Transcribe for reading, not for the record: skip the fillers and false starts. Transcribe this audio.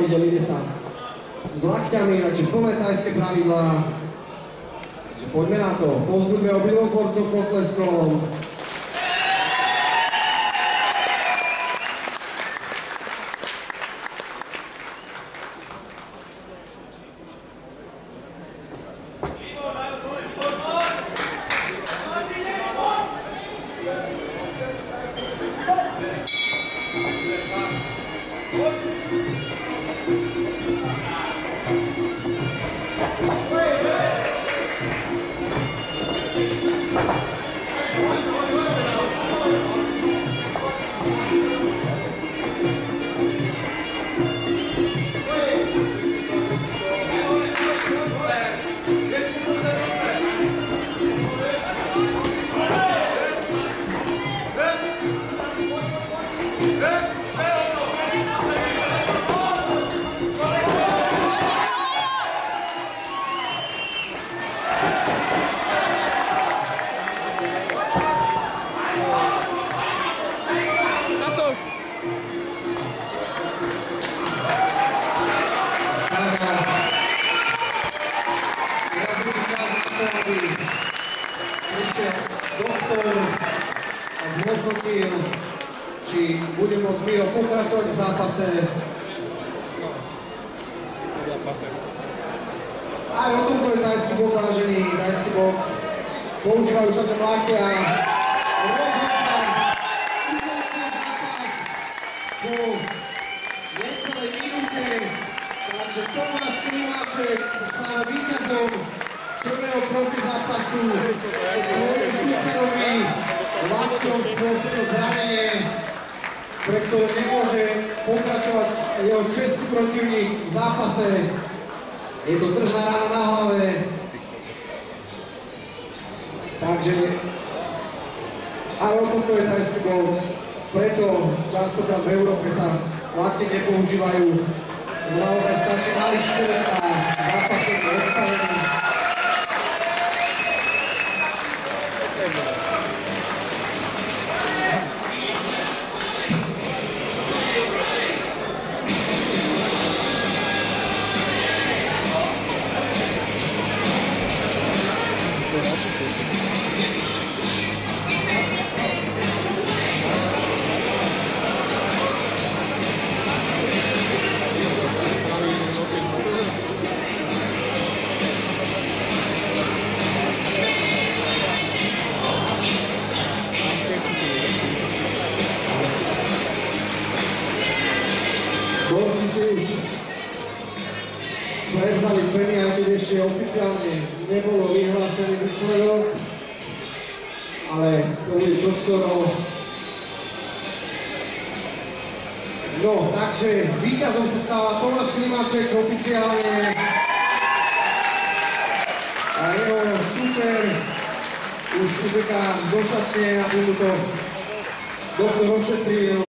pravidel, ide sa s lakťami, takže plné thajské pravidlá. Takže poďme na to, povzbuďme obidvoch borcov potleskom. Ešte doktor zhodnotil, či bude môcť Miro pokračovať v zápase. Aj o tomto je thajský box, vážený, thajský box. Používajú sa tam lakťa. Rozhodca, útočný zápas po 1 minúte. Takže Tomáš Klimáček stáva víťazom prvého profi zápasu svojom súperovi lakťom spôsobil zranenie, pre ktoré nemôže pokračovať jeho český protivník v zápase. Je to držná rána na hlave. Takže aj o tomto je thajský box. Preto častokrát v Európe sa lakte nepoužívajú. Naozaj stačí malý škrt a zápas je odstavený. Borci si už prevzali ceny, aj keď ešte oficiálne nebolo vyhlásený výsledok, ale to bude čoskoro. No, takže víťazom sa stáva Tomáš Klimáček oficiálne a jeho super už uteká do šatne, aby mu to doktor ošetril.